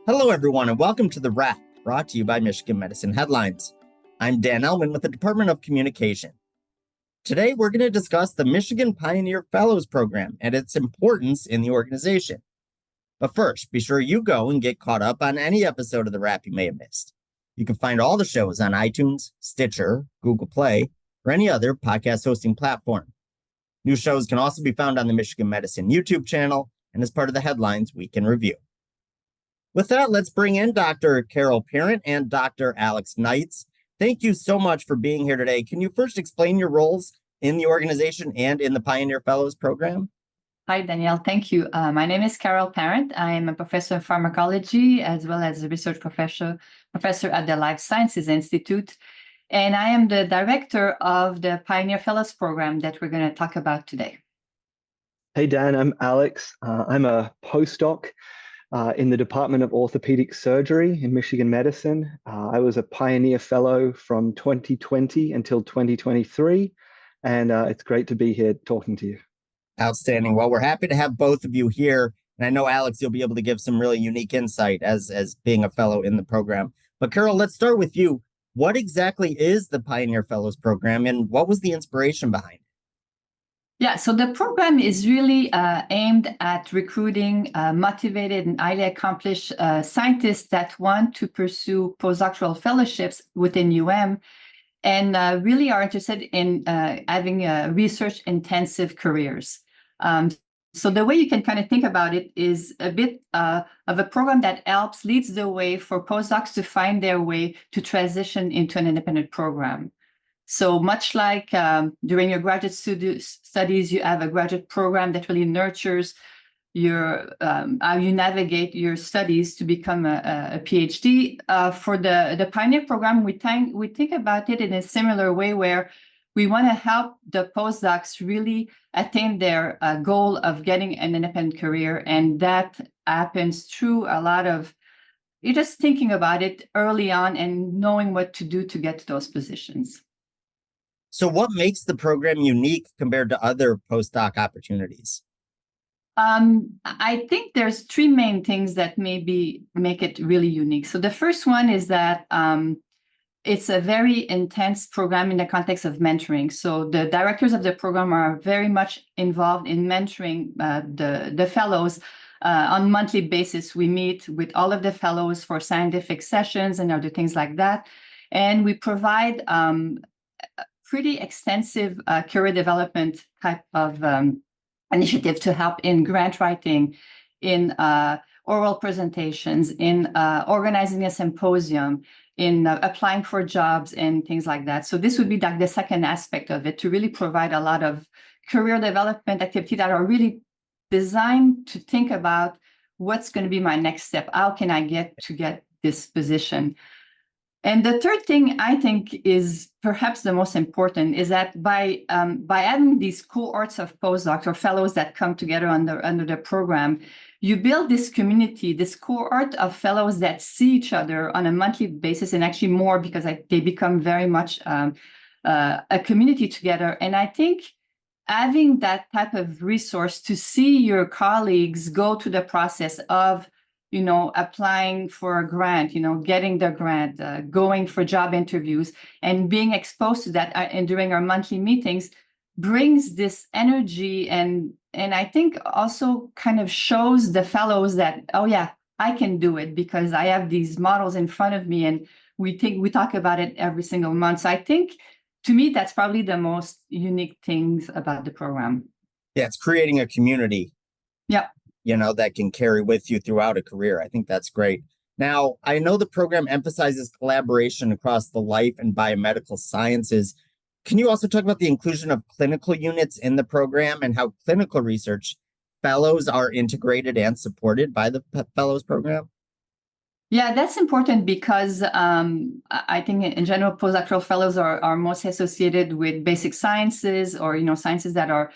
Hello, everyone, and welcome to The Wrap, brought to you by Michigan Medicine Headlines. I'm Dan Ellman with the Department of Communication. Today, we're going to discuss the Michigan Pioneer Fellows Program and its importance in the organization. But first, be sure you go and get caught up on any episode of The Wrap you may have missed. You can find all the shows on iTunes, Stitcher, Google Play, or any other podcast hosting platform. New shows can also be found on the Michigan Medicine YouTube channel and as part of the Headlines Week in Review. With that, let's bring in Dr. Carol Parent and Dr. Alex Knights. Thank you so much for being here today. Can you first explain your roles in the organization and in the Pioneer Fellows program? Hi, Danielle. Thank you. My name is Carol Parent. I am a professor of pharmacology as well as a research professor at the Life Sciences Institute. And I am the director of the Pioneer Fellows program that we're going to talk about today. Hey, Dan, I'm Alex. I'm a postdoc in the Department of Orthopedic Surgery in Michigan Medicine. I was a Pioneer Fellow from 2020 until 2023, and it's great to be here talking to you. Outstanding. Well, we're happy to have both of you here. And I know, Alex, you'll be able to give some really unique insight as being a fellow in the program. But Carol, let's start with you. What exactly is the Pioneer Fellows program and what was the inspiration behind it? Yeah, so the program is really aimed at recruiting motivated and highly accomplished scientists that want to pursue postdoctoral fellowships within and really are interested in having research-intensive careers. So the way you can kind of think about it is a bit of a program that leads the way for postdocs to find their way to transition into an independent program. So much like during your graduate studies, you have a graduate program that really nurtures your how you navigate your studies to become a PhD. For the Pioneer program, we think about it in a similar way where we want to help the postdocs really attain their goal of getting an independent career. And that happens through a lot of you're just thinking about it early on and knowing what to do to get to those positions. So what makes the program unique compared to other postdoc opportunities? I think there's three main things that maybe make it really unique. So the first one is that it's a very intense program in the context of mentoring. So the directors of the program are very much involved in mentoring the fellows on a monthly basis. We meet with all of the fellows for scientific sessions and other things like that. And we provide pretty extensive career development type of initiative to help in grant writing, in oral presentations, in organizing a symposium, in applying for jobs and things like that. So this would be like the second aspect of it, to really provide a lot of career development activity that are really designed to think about what's going to be my next step. How can I get this position? And the third thing I think is perhaps the most important is that by having these cohorts of postdocs or fellows that come together under the program, you build this community, this cohort of fellows that see each other on a monthly basis, and actually more because they become very much a community together. And I think having that type of resource to see your colleagues go through the process of applying for a grant, getting the grant, going for job interviews, and being exposed to that and during our monthly meetings brings this energy and I think also kind of shows the fellows that, oh yeah, I can do it because I have these models in front of me, and we talk about it every single month. So I think to me, that's probably the most unique things about the program. Yeah, it's creating a community. Yeah. That can carry with you throughout a career. I think that's great. Now, I know the program emphasizes collaboration across the life and biomedical sciences. Can you also talk about the inclusion of clinical units in the program and how clinical research fellows are integrated and supported by the fellows program? Yeah, that's important because I think in general, postdoctoral fellows are mostly associated with basic sciences or, sciences that are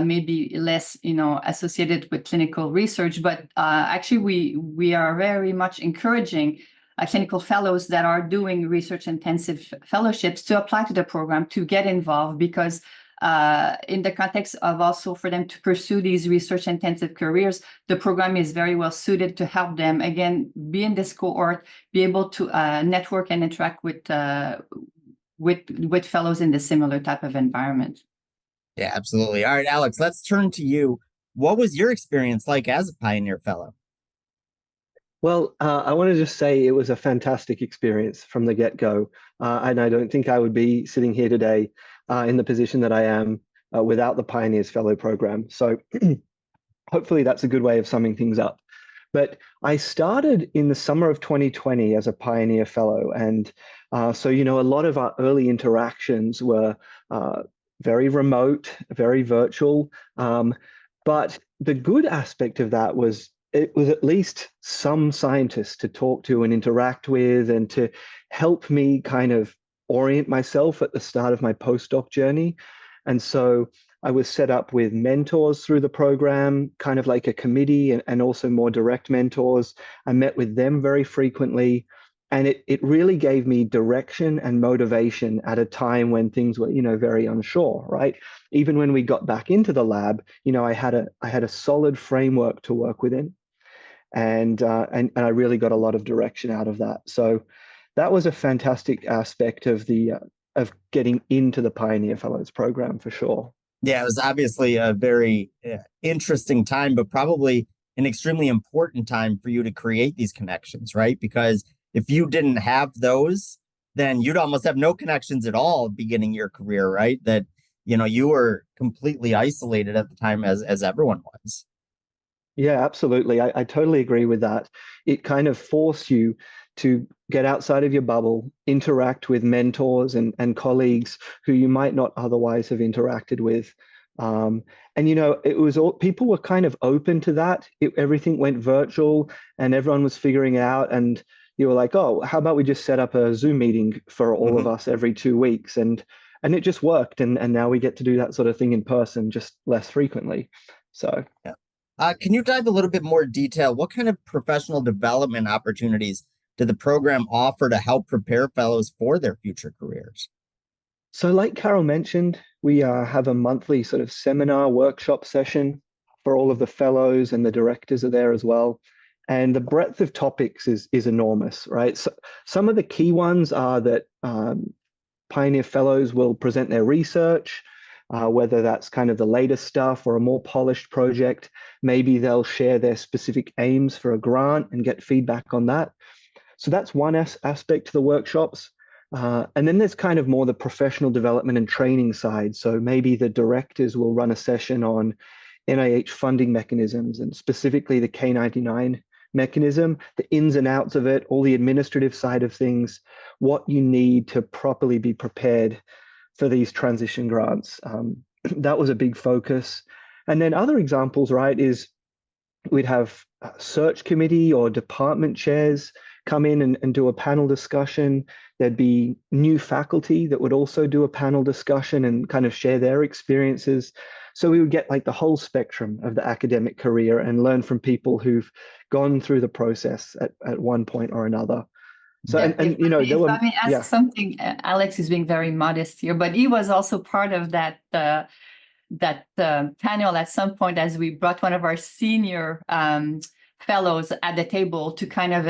maybe less, associated with clinical research. But actually, we are very much encouraging clinical fellows that are doing research-intensive fellowships to apply to the program, to get involved, because in the context of also for them to pursue these research intensive careers, the program is very well suited to help them, again, be in this cohort, be able to network and interact with fellows in the similar type of environment. Yeah, absolutely. All right, Alex, let's turn to you. What was your experience like as a Pioneer Fellow? Well, I want to just say it was a fantastic experience from the get-go. And I don't think I would be sitting here today in the position that I am without the Pioneers Fellow program. So hopefully that's a good way of summing things up. But I started in the summer of 2020 as a Pioneer Fellow. And so, a lot of our early interactions were very remote, very virtual. But the good aspect of that was it was at least some scientists to talk to and interact with and to help me kind of orient myself at the start of my postdoc journey. And so I was set up with mentors through the program, kind of like a committee and also more direct mentors. I met with them very frequently. And it really gave me direction and motivation at a time when things were, very unsure, right? Even when we got back into the lab, I had a solid framework to work within. And I really got a lot of direction out of that. So that was a fantastic aspect of getting into the Pioneer Fellows program for sure. Yeah, it was obviously a very interesting time, but probably an extremely important time for you to create these connections, right? Because if you didn't have those, then you'd almost have no connections at all beginning your career, right? That, you were completely isolated at the time as everyone was. Yeah, absolutely. I totally agree with that. It kind of forced you to get outside of your bubble, interact with mentors and colleagues who you might not otherwise have interacted with. It was all people were kind of open to that. Everything went virtual and everyone was figuring out. And you were like, oh, how about we just set up a Zoom meeting for all of us every 2 weeks? And it just worked. And now we get to do that sort of thing in person, just less frequently. So, yeah. Can you dive a little bit more detail? What kind of professional development opportunities did the program offer to help prepare fellows for their future careers? So like Carol mentioned, we have a monthly sort of seminar workshop session for all of the fellows, and the directors are there as well. And the breadth of topics is enormous, right? So some of the key ones are that Pioneer Fellows will present their research, whether that's kind of the latest stuff or a more polished project. Maybe they'll share their specific aims for a grant and get feedback on that. So that's one aspect to the workshops. And then there's kind of more the professional development and training side. So maybe the directors will run a session on NIH funding mechanisms and specifically the K99 mechanism, the ins and outs of it, all the administrative side of things, what you need to properly be prepared for these transition grants. That was a big focus. And then other examples, right, is we'd have a search committee or department chairs come in and do a panel discussion. There'd be new faculty that would also do a panel discussion and kind of share their experiences. So we would get like the whole spectrum of the academic career and learn from people who've gone through the process at one point or another. So, if I may ask something, Alex is being very modest here, but he was also part of that panel at some point as we brought one of our senior fellows at the table to kind of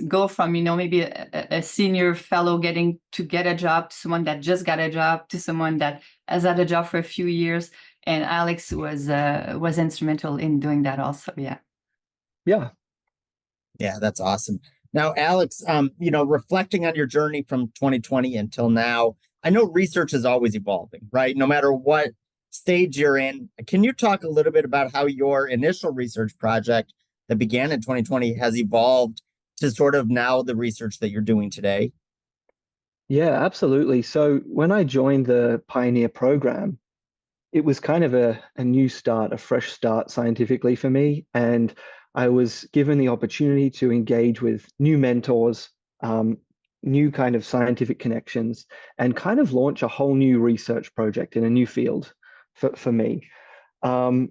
go from, maybe a senior fellow getting to get a job to someone that just got a job to someone that has had a job for a few years. And Alex was instrumental in doing that also. Yeah. Yeah, that's awesome. Now, Alex, reflecting on your journey from 2020 until now, I know research is always evolving, right? No matter what stage you're in. Can you talk a little bit about how your initial research project that began in 2020 has evolved to sort of now the research that you're doing today? Yeah, absolutely. So when I joined the Pioneer program, it was kind of a new start, a fresh start scientifically for me. And I was given the opportunity to engage with new mentors, new kind of scientific connections, and kind of launch a whole new research project in a new field for me. And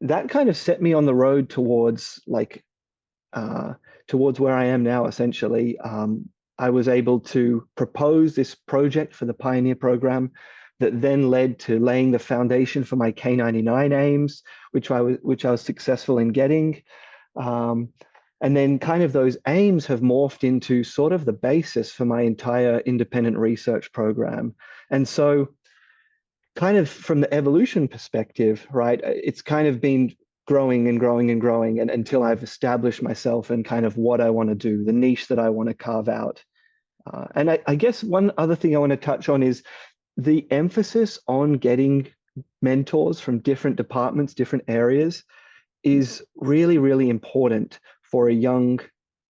that kind of set me on the road towards where I am now, essentially. I was able to propose this project for the Pioneer program that then led to laying the foundation for my K99 aims, which I was successful in getting. And then kind of those aims have morphed into sort of the basis for my entire independent research program. And so kind of from the evolution perspective, right, it's kind of been growing and growing and growing and until I've established myself and kind of what I want to do, the niche that I want to carve out. And I guess one other thing I want to touch on is the emphasis on getting mentors from different departments, different areas is really, really important for a young,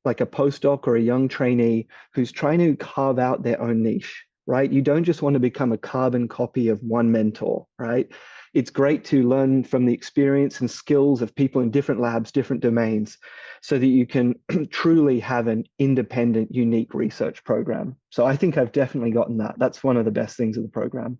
like a postdoc or a young trainee who's trying to carve out their own niche, right? You don't just want to become a carbon copy of one mentor, right? It's great to learn from the experience and skills of people in different labs, different domains, so that you can truly have an independent, unique research program. So I think I've definitely gotten that. That's one of the best things of the program.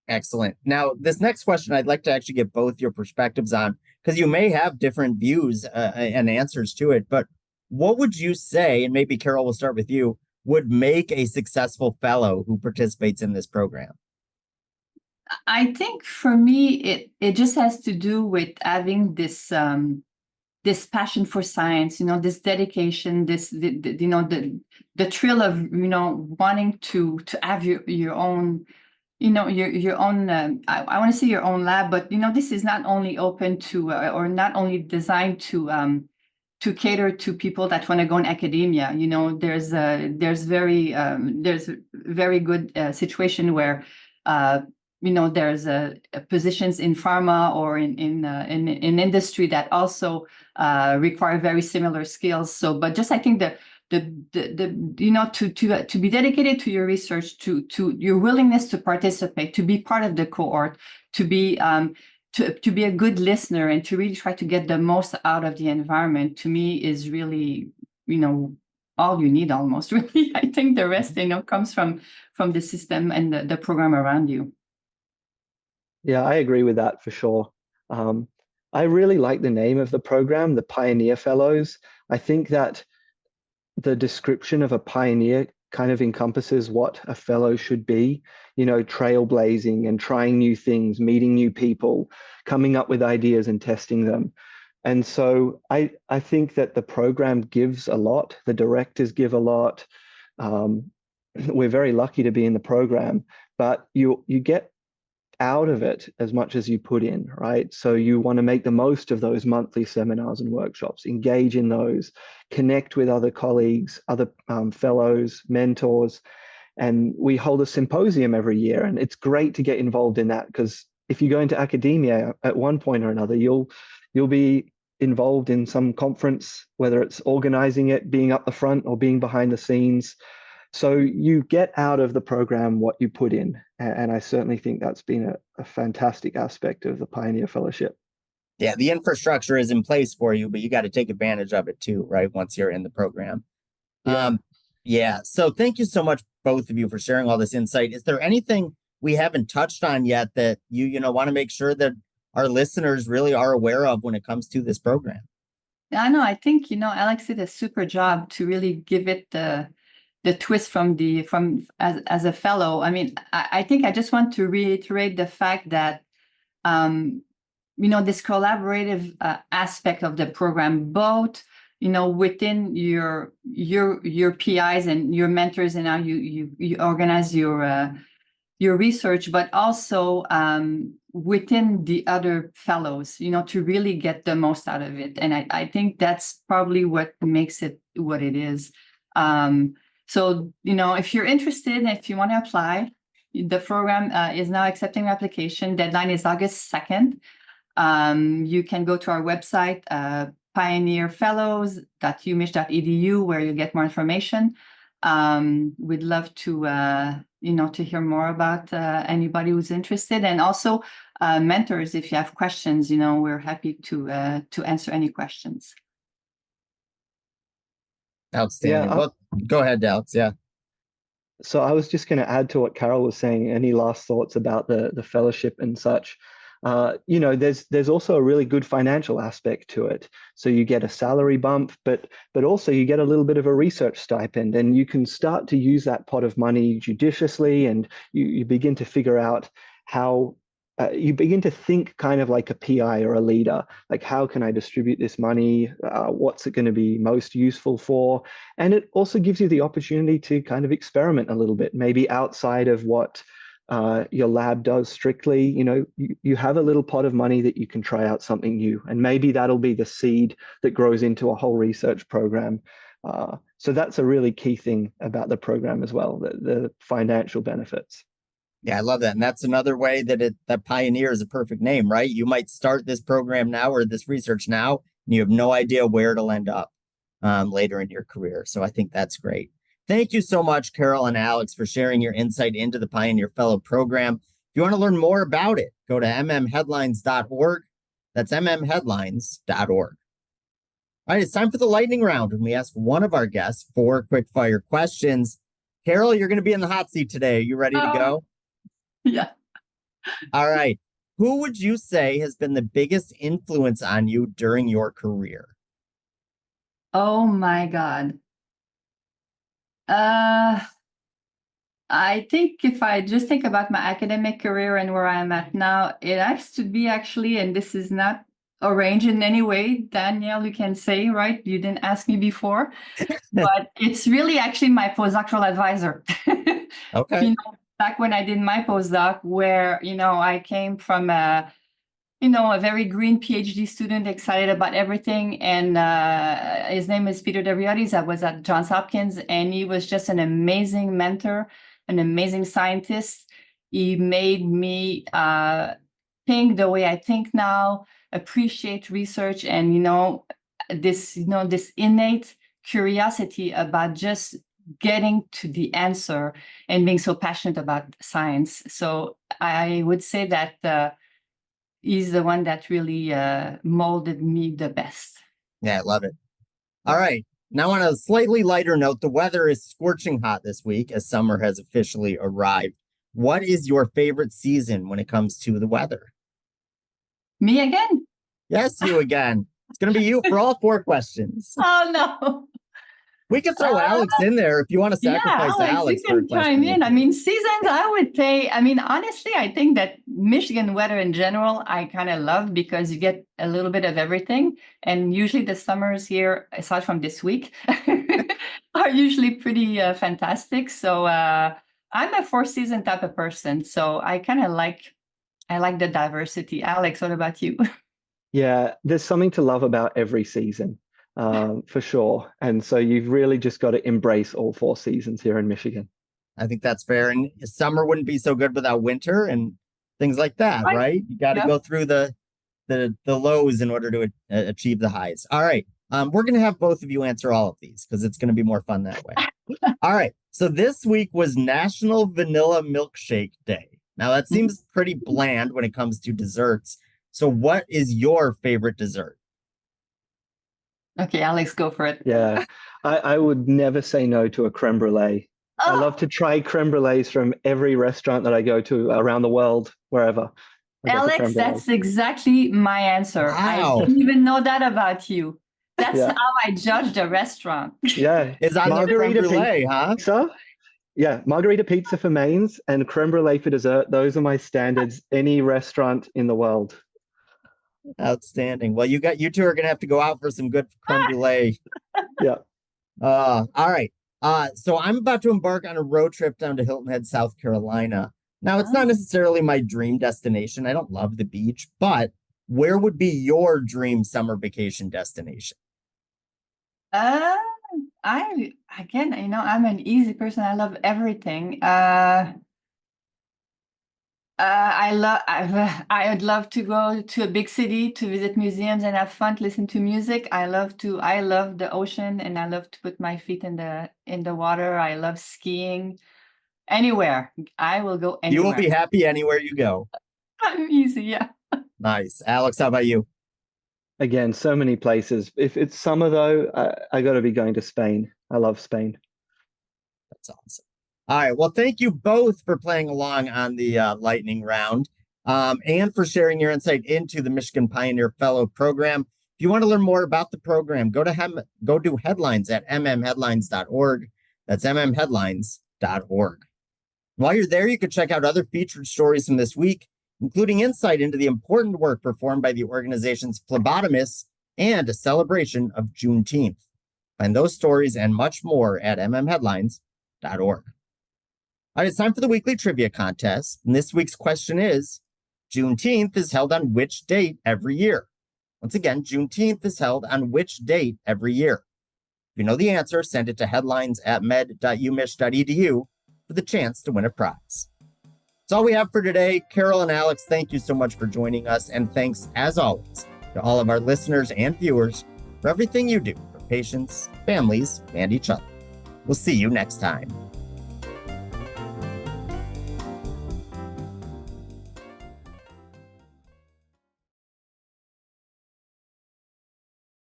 Excellent. Now, this next question, I'd like to actually get both your perspectives on, because you may have different views and answers to it. But what would you say, and maybe Carol, will start with you, would make a successful fellow who participates in this program? I think for me, it just has to do with having this this passion for science, this dedication, the thrill of wanting to have your own. Your own, I want to say your own lab, but this is not only open to or not only designed to cater to people that want to go in academia. There's very good situation where there's positions in pharma or in industry that also require very similar skills. So, but just I think that to be dedicated to your research, to your willingness to participate, to be part of the cohort, to be a good listener, and to really try to get the most out of the environment, to me is really all you need almost. Really, I think the rest comes from the system and the program around you. Yeah, I agree with that for sure. I really like the name of the program, the Pioneer Fellows. I think that the description of a pioneer kind of encompasses what a fellow should be, trailblazing and trying new things, meeting new people, coming up with ideas and testing them. And so I think that the program gives a lot, the directors give a lot. We're very lucky to be in the program, but you get out of it as much as you put in, right? So you want to make the most of those monthly seminars and workshops, engage in those, connect with other colleagues, other fellows, mentors. And we hold a symposium every year, and it's great to get involved in that, because if you go into academia at one point or another, you'll be involved in some conference, whether it's organizing it, being up the front, or being behind the scenes. So you get out of the program what you put in. And I certainly think that's been a fantastic aspect of the Pioneer Fellowship. Yeah, the infrastructure is in place for you, but you got to take advantage of it too, right? Once you're in the program. Yeah. So thank you so much, both of you, for sharing all this insight. Is there anything we haven't touched on yet that you want to make sure that our listeners really are aware of when it comes to this program? I know. I think, Alex did a super job to really give it the twist as a fellow. I mean, I think I just want to reiterate the fact that, this collaborative aspect of the program, both, within your PIs and your mentors and how you organize your research, but also within the other fellows, to really get the most out of it. And I think that's probably what makes it what it is. So, if you're interested, if you want to apply, the program is now accepting application. Deadline is August 2nd. You can go to our website, pioneerfellows.umich.edu, where you get more information. We'd love to, to hear more about anybody who's interested, and also mentors. If you have questions, we're happy to answer any questions. Outstanding. Yeah, well, go ahead, Alex. Yeah. So I was just going to add to what Carol was saying. Any last thoughts about the fellowship and such? there's also a really good financial aspect to it. So you get a salary bump, but also you get a little bit of a research stipend, and you can start to use that pot of money judiciously, and you begin to figure out how you begin to think kind of like a PI or a leader, like how can I distribute this money? What's it going to be most useful for? And it also gives you the opportunity to kind of experiment a little bit, maybe outside of what your lab does strictly. You have a little pot of money that you can try out something new, and maybe that'll be the seed that grows into a whole research program. So that's a really key thing about the program as well, the financial benefits. Yeah, I love that. And that's another way that Pioneer is a perfect name, right? You might start this program now or this research now, and you have no idea where it'll end up later in your career. So I think that's great. Thank you so much, Carol and Alex, for sharing your insight into the Pioneer Fellow Program. If you want to learn more about it, go to mmheadlines.org. That's mmheadlines.org. All right, it's time for the lightning round, when we ask one of our guests 4 quick fire questions. Carol, you're going to be in the hot seat today. Are you ready to go? Yeah. All right. Who would you say has been the biggest influence on you during your career? Oh my God. I think if I just think about my academic career and where I'm at now, it has to be actually, and this is not arranged in any way, Danielle, you can say, right? You didn't ask me before, but it's really actually my postdoctoral advisor. Okay. Back when I did my postdoc, where, I came from a very green PhD student, excited about everything. And his name is Peter Deriotis. I was at Johns Hopkins, and he was just an amazing mentor, an amazing scientist. He made me think the way I think now, appreciate research, and, this innate curiosity about just getting to the answer and being so passionate about science. So I would say that he's the one that really molded me the best. Yeah, I love it. All right. Now, on a slightly lighter note, the weather is scorching hot this week as summer has officially arrived. What is your favorite season when it comes to the weather? Me again? Yes, you again. It's going to be you for all 4 questions. Oh, no. We could throw Alex in there if you want to sacrifice Alex. You can chime in. I mean, seasons, I would say, honestly, I think that Michigan weather in general, I kind of love, because you get a little bit of everything. And usually the summers here, aside from this week, are usually pretty fantastic. So I'm a 4-season type of person. So I kind of like the diversity. Alex, what about you? Yeah, there's something to love about every season. For sure. And so you've really just got to embrace all 4 seasons here in Michigan. I think that's fair. And summer wouldn't be so good without winter and things like that, right? You got to go through the lows in order to achieve the highs. All right. We're going to have both of you answer all of these because it's going to be more fun that way. All right. So this week was National Vanilla Milkshake Day. Now that seems pretty bland when it comes to desserts. So what is your favorite dessert? Okay, Alex, go for it. Yeah, I would never say no to a creme brulee. Oh. I love to try creme brulees from every restaurant that I go to around the world, wherever. Alex, that's exactly my answer. Wow. I didn't even know that about you. That's how I judge the restaurant. Yeah, it's on margarita the creme brulee, huh? So, yeah, margarita pizza for mains and creme brulee for dessert. Those are my standards. Any restaurant in the world. Outstanding. Well, you two are gonna have to go out for some good creme brulee. Yeah. All right. So I'm about to embark on a road trip down to Hilton Head, South Carolina. Now, it's not necessarily my dream destination. I don't love the beach, but where would be your dream summer vacation destination? I'm an easy person. I love everything. I'd love to go to a big city to visit museums and have fun, listen to music. I love the ocean, and I love to put my feet in the water. I love skiing. Anywhere. I will go anywhere. You will be happy anywhere you go. I'm easy, yeah. Nice. Alex, how about you? Again, so many places. If it's summer though, I got to be going to Spain. I love Spain. That's awesome. All right. Well, thank you both for playing along on the lightning round. and for sharing your insight into the Michigan Pioneer Fellow Program. If you want to learn more about the program, go to headlines at mmheadlines.org. That's mmheadlines.org. While you're there, you can check out other featured stories from this week, including insight into the important work performed by the organization's phlebotomists and a celebration of Juneteenth. Find those stories and much more at mmheadlines.org. All right, it's time for the weekly trivia contest. And this week's question is, Juneteenth is held on which date every year? Once again, Juneteenth is held on which date every year? If you know the answer, send it to headlines@med.umich.edu for the chance to win a prize. That's all we have for today. Carol and Alex, thank you so much for joining us. And thanks, as always, to all of our listeners and viewers for everything you do for patients, families, and each other. We'll see you next time.